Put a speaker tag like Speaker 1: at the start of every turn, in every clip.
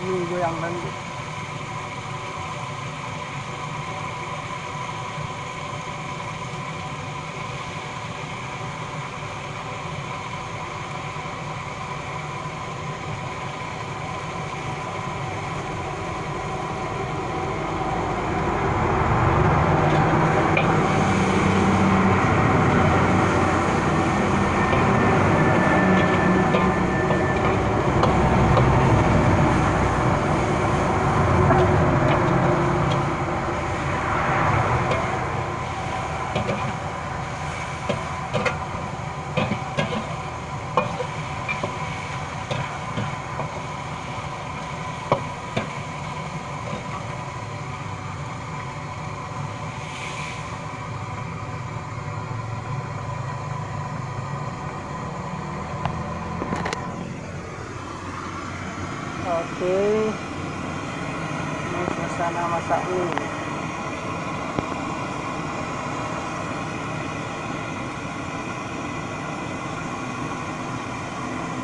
Speaker 1: mie goyang nanti. Oke, ini suasana masak mie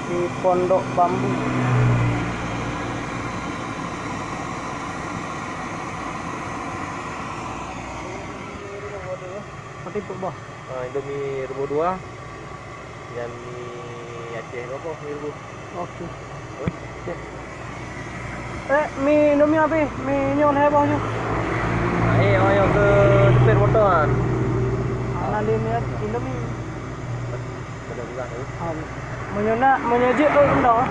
Speaker 1: di Pondok Bambu. Seperti itu, Boh.
Speaker 2: Indomie rebus 2 dan mie Aceh apa mie rebus.
Speaker 1: Oke. Mie Indomie apa? Mie ini oleh bawahnya.
Speaker 2: Ayo ke depan motor kan.
Speaker 1: Nanti lihat Indomie.
Speaker 2: Ada juga tu.
Speaker 1: Menyejik tu dah.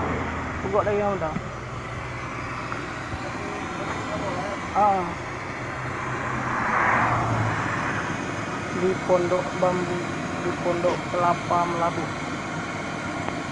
Speaker 1: Pukul lagi dah. Di Pondok Bambu, di Pondok Kelapa Melabu.